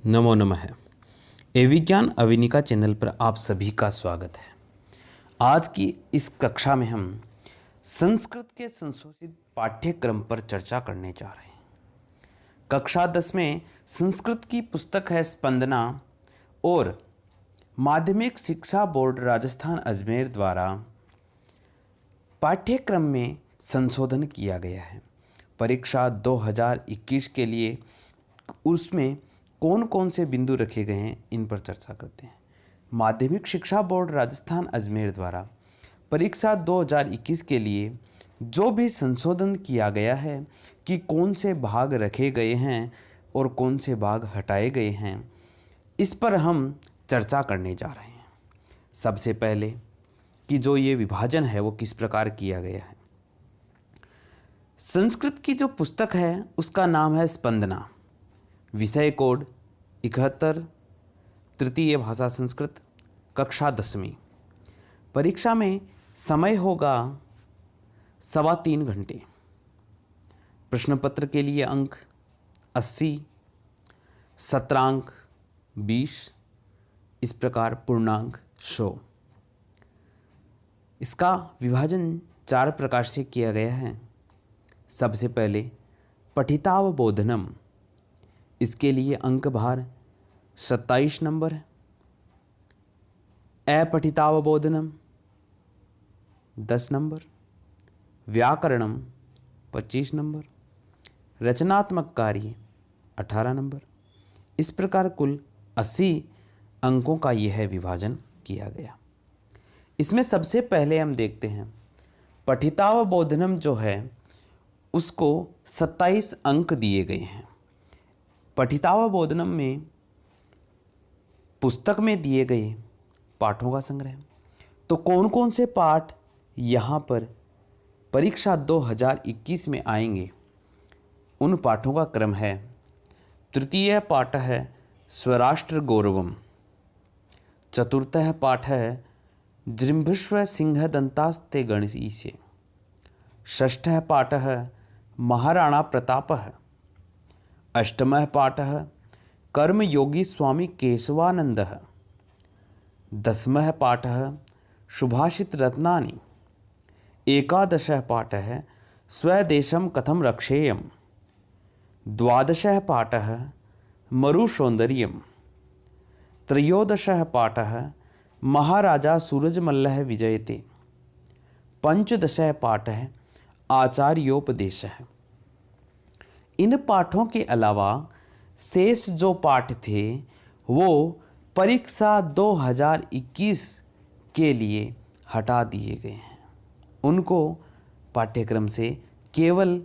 नमो नमः। विज्ञान अविनिका चैनल पर आप सभी का स्वागत है। आज की इस कक्षा में हम संस्कृत के संशोधित पाठ्यक्रम पर चर्चा करने जा रहे हैं। कक्षा 10 में संस्कृत की पुस्तक है स्पंदना और माध्यमिक शिक्षा बोर्ड राजस्थान अजमेर द्वारा पाठ्यक्रम में संशोधन किया गया है। परीक्षा 2021 के लिए उसमें कौन कौन से बिंदु रखे गए हैं, इन पर चर्चा करते हैं। माध्यमिक शिक्षा बोर्ड राजस्थान अजमेर द्वारा परीक्षा 2021 के लिए जो भी संशोधन किया गया है कि कौन से भाग रखे गए हैं और कौन से भाग हटाए गए हैं, इस पर हम चर्चा करने जा रहे हैं। सबसे पहले कि जो ये विभाजन है वो किस प्रकार किया गया है। संस्कृत की जो पुस्तक है उसका नाम है स्पंदना। विषय कोड 71, तृतीय भाषा संस्कृत, कक्षा 10वीं। परीक्षा में समय होगा 3.25 घंटे। प्रश्न पत्र के लिए अंक 80, सत्रांक 20, इस प्रकार पूर्णांक 100। इसका विभाजन 4 प्रकार से किया गया है। सबसे पहले पठितावबोधनम, इसके लिए अंक भार 27 नंबर है। अपठितावबोधनम 10 नंबर, व्याकरणम 25 नंबर, रचनात्मक कार्य 18 नंबर। इस प्रकार कुल 80 अंकों का यह विभाजन किया गया। इसमें सबसे पहले हम देखते हैं पठितावबोधनम जो है उसको 27 अंक दिए गए हैं। पठितावबोधनम में पुस्तक में दिए गए पाठों का संग्रह। तो कौन कौन से पाठ यहाँ पर परीक्षा 2021 में आएंगे, उन पाठों का क्रम है। तृतीय पाठ है स्वराष्ट्र गौरवम, चतुर्थः पाठ है जृंभिष्व सिंह दंतास्ते गणिसे, षष्ठः पाठ है महाराणा प्रतापः, अष्टमः पाठः कर्मयोगी स्वामी केशवानंदः, 10मः पाठः सुभाषित रत्नानि, 11 पाठः स्वदेशं कथं रक्षेयं, 12 पाठः मरुसौन्दर्यं, 13 पाठः महाराजा सूरजमल्लः विजयते, 15 पाठः आचार्योपदेशः। इन पाठों के अलावा शेष जो पाठ थे वो परीक्षा 2021 के लिए हटा दिए गए हैं। उनको पाठ्यक्रम से केवल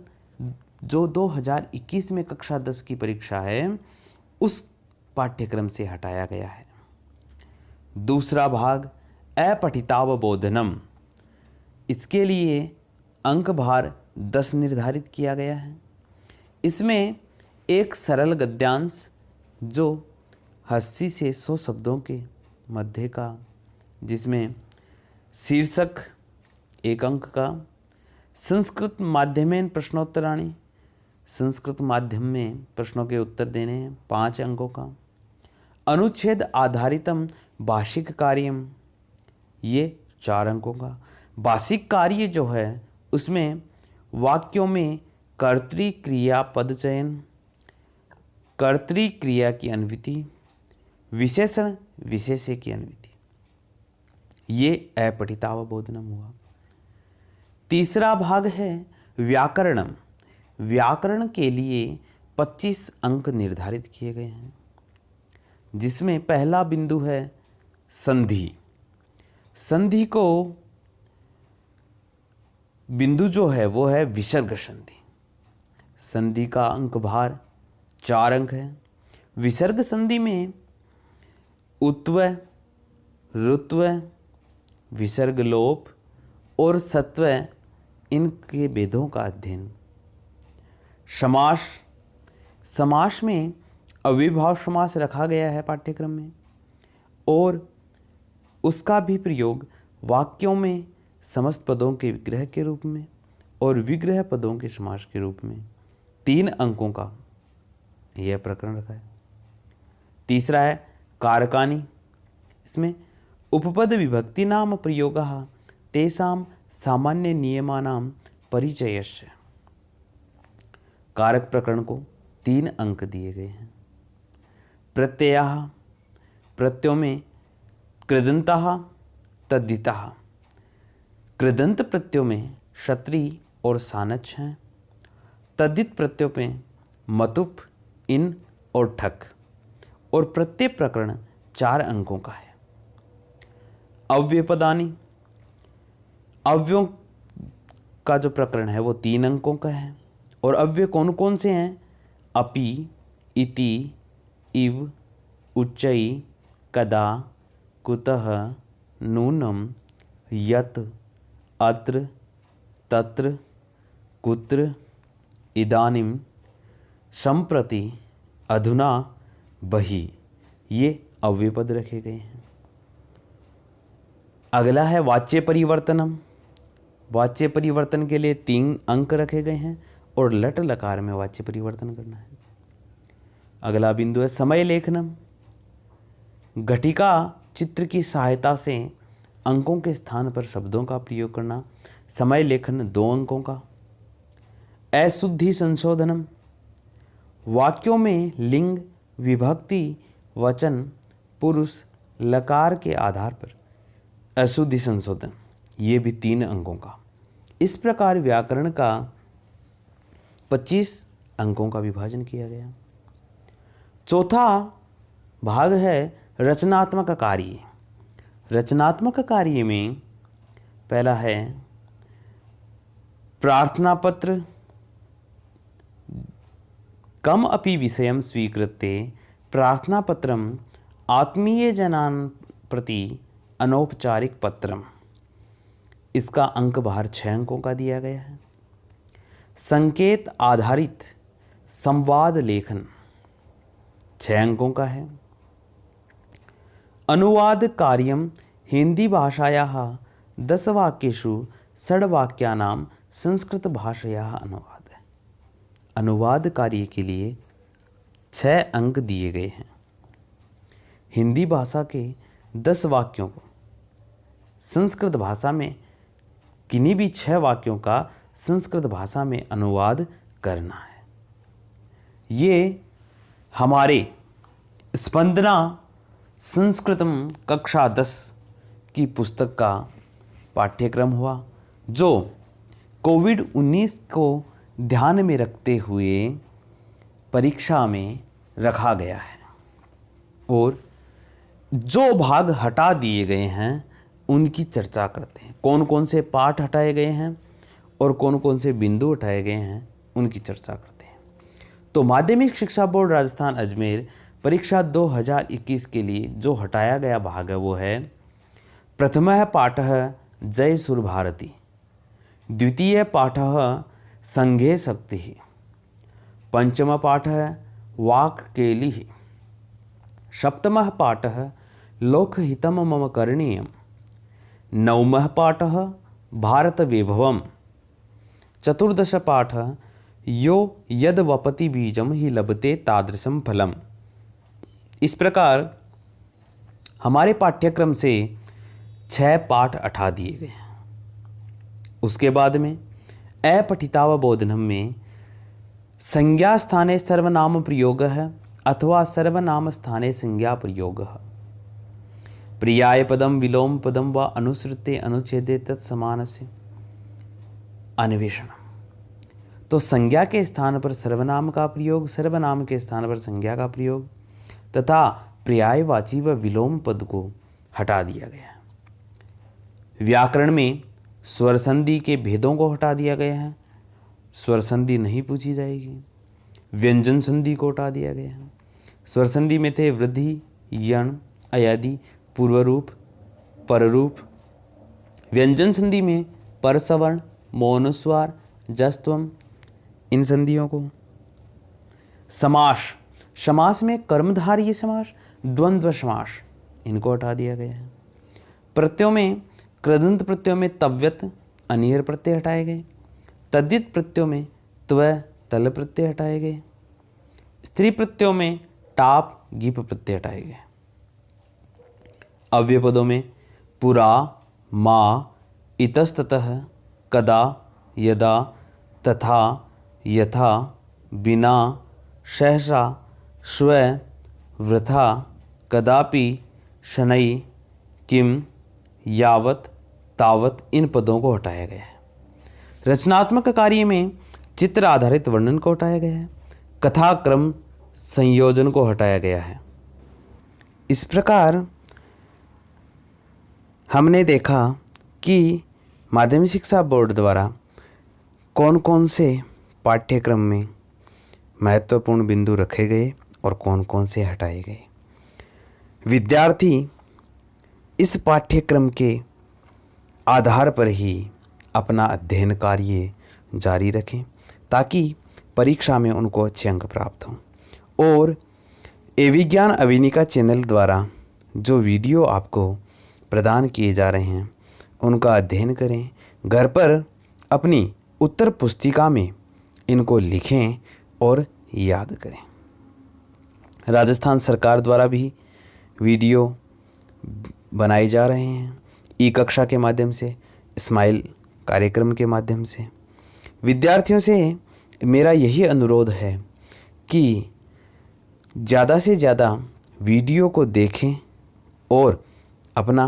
जो 2021 में कक्षा 10 की परीक्षा है उस पाठ्यक्रम से हटाया गया है। दूसरा भाग अपठितावबोधनम, इसके लिए अंक भार 10 निर्धारित किया गया है। इसमें एक सरल गद्यांश जो 80 से 100 शब्दों के मध्य का, जिसमें शीर्षक 1 अंक का, संस्कृत माध्यमेन प्रश्नोत्तराणि, संस्कृत माध्यम में प्रश्नों के उत्तर देने हैं 5 अंकों का, अनुच्छेद आधारितम भाषिक कार्यम, ये 4 अंकों का। भाषिक कार्य जो है उसमें वाक्यों में कर्तृक्रिया पद चयन, कर्तृक्रिया की अन्विति, विशेषण विशेष्य की अन्विति, ये अपठितावबोधनम हुआ। तीसरा भाग है व्याकरणम। व्याकरण के लिए 25 अंक निर्धारित किए गए हैं, जिसमें पहला बिंदु है संधि। संधि को बिंदु जो है वो है विसर्ग संधि। संधि का अंक भार 4 अंक है। विसर्ग संधि में उत्व, ऋत्व, विसर्ग लोप और सत्व, इनके भेदों का अध्ययन। समास, समास में अविभाव समास रखा गया है पाठ्यक्रम में, और उसका भी प्रयोग वाक्यों में समस्त पदों के विग्रह के रूप में और विग्रह पदों के समास के रूप में 3 अंकों का यह प्रकरण रखा है। तीसरा है कारकानि, इसमें उपपद विभक्ति नाम प्रयोगः तेषां सामान्य नियमानां परिचयश्च। कारक प्रकरण को 3 अंक दिए गए हैं। प्रत्ययः, प्रत्ययों में कृदन्तः तद्धितः। कृदंत प्रत्ययों में क्षत्रि और सानच हैं। तद्धित प्रत्ययों में मतुप, इन और ठक। और प्रत्यय प्रकरण 4 अंकों का है। अव्ययपदानि, अव्ययों का जो प्रकरण है वो 3 अंकों का है। और अव्यय कौन कौन से हैं? अपि, इति, इव, उच्चई, कदा, कुतः, नूनम, यत्, अत्र, तत्र, कुत्र, इदानीं, सम्प्रति, अधुना, बहि, ये अव्ययपद रखे गए हैं। अगला है वाच्य परिवर्तनम। वाच्य परिवर्तन के लिए 3 अंक रखे गए हैं और लट लकार में वाच्य परिवर्तन करना है। अगला बिंदु है समय लेखनम। घटिका चित्र की सहायता से अंकों के स्थान पर शब्दों का प्रयोग करना। समय लेखन 2 अंकों का। अशुद्धि संशोधनम, वाक्यों में लिंग, विभक्ति, वचन, पुरुष, लकार के आधार पर अशुद्धि संशोधन, ये भी 3 अंकों का। इस प्रकार व्याकरण का 25 अंकों का विभाजन किया गया। चौथा भाग है रचनात्मक कार्य। रचनात्मक कार्य में पहला है प्रार्थना पत्र। कम अपि विषयं स्वीकृत्य प्रार्थना पत्रम आत्मीय जनान् प्रति अनौपचारिक पत्रम। इसका अंक भार 6 अंकों का दिया गया है। संकेत आधारित संवाद लेखन 6 अंकों का है। अनुवाद कार्यम हिंदी भाषायाः 10 वाक्येषु 6 वाक्यानां संस्कृत भाषायाः अनुवाद। अनुवाद कार्य के लिए 6 अंक दिए गए हैं। हिंदी भाषा के 10 वाक्यों को संस्कृत भाषा में किन्हीं भी 6 वाक्यों का संस्कृत भाषा में अनुवाद करना है। ये हमारे स्पंदना संस्कृतम कक्षा 10 की पुस्तक का पाठ्यक्रम हुआ, जो कोविड-19 को ध्यान में रखते हुए परीक्षा में रखा गया है। और जो भाग हटा दिए गए हैं उनकी चर्चा करते हैं। कौन कौन से पाठ हटाए गए हैं और कौन कौन से बिंदु हटाए गए हैं उनकी चर्चा करते हैं। तो माध्यमिक शिक्षा बोर्ड राजस्थान अजमेर परीक्षा 2021 के लिए जो हटाया गया भाग है वो है प्रथमः पाठः जय सुर भारती, द्वितीय पाठः संघे शक्तिः, पंचम पाठः वाक् केलिः, सप्तमः पाठः लोकहितं मम करणीयम्, नवमः पाठः भारत वैभवम्, चतुर्दश पाठः यो यद वपति बीजम ही लभते तादृशम फलम। इस प्रकार हमारे पाठ्यक्रम से 6 पाठ हटा दिए गए हैं। उसके बाद में अपठितावबोधनम में संज्ञा स्थाने सर्वनाम प्रयोग है अथवा सर्वनाम स्थाने संज्ञा प्रयोग है। प्रियाय पदम विलोम पदम व अनुसृते अनुच्छेदे तत्समानस्य अन्वेषण। तो संज्ञा के स्थान पर सर्वनाम का प्रयोग, सर्वनाम के स्थान पर संज्ञा का प्रयोग तथा पर्यायवाची व विलोम पद को हटा दिया गया है। व्याकरण में स्वर संधि के भेदों को हटा दिया गया है। स्वर संधि नहीं पूछी जाएगी। व्यंजन संधि को हटा दिया गया है। स्वर संधि में थे वृद्धि, यण, अयादि, पूर्वरूप, पररूप। व्यंजन संधि में परसवर्ण, मौनुस्वार, जस्त्वम, इन संधियों को। समास, समास में कर्मधारय समास, द्वंद्व समास, इनको हटा दिया गया है। प्रत्ययों में कृदंत प्रत्ययों में तव्यत, अनियर प्रत्यय हटाए गए। तद्धित प्रत्ययों में त्व, तल प्रत्यय हटाए गए। स्त्री प्रत्ययों में टाप गीप प्रत्यय हटाए गए। अव्यय पदों में पुरा, मा, इतस्ततः, कदा, यदा, तथा, यथा, बिना, सहसा, स्वयं, वृथा, कदापि, शनै, किम, यावत, तावत इन पदों को हटाया गया है। रचनात्मक कार्य में चित्र आधारित वर्णन को हटाया गया है। कथा क्रम संयोजन को हटाया गया है। इस प्रकार हमने देखा कि माध्यमिक शिक्षा बोर्ड द्वारा कौन कौन से पाठ्यक्रम में महत्वपूर्ण बिंदु रखे गए और कौन कौन से हटाए गए। विद्यार्थी इस पाठ्यक्रम के आधार पर ही अपना अध्ययन कार्य जारी रखें ताकि परीक्षा में उनको अच्छे अंक प्राप्त हों। और विज्ञान अविनिका चैनल द्वारा जो वीडियो आपको प्रदान किए जा रहे हैं उनका अध्ययन करें। घर पर अपनी उत्तर पुस्तिका में इनको लिखें और याद करें। राजस्थान सरकार द्वारा भी वीडियो बनाए जा रहे हैं ई कक्षा के माध्यम से, स्माइल कार्यक्रम के माध्यम से। विद्यार्थियों से मेरा यही अनुरोध है कि ज़्यादा से ज़्यादा वीडियो को देखें और अपना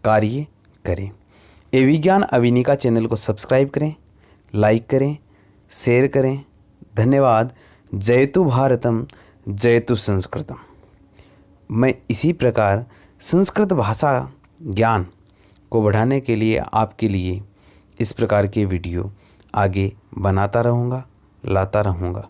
कार्य करें। विज्ञान अविनिका चैनल को सब्सक्राइब करें, लाइक करें, शेयर करें। धन्यवाद। जयतु भारतम, जयतु संस्कृतम। मैं इसी प्रकार संस्कृत भाषा ज्ञान को बढ़ाने के लिए आपके लिए इस प्रकार के वीडियो आगे बनाता रहूँगा, लाता रहूँगा।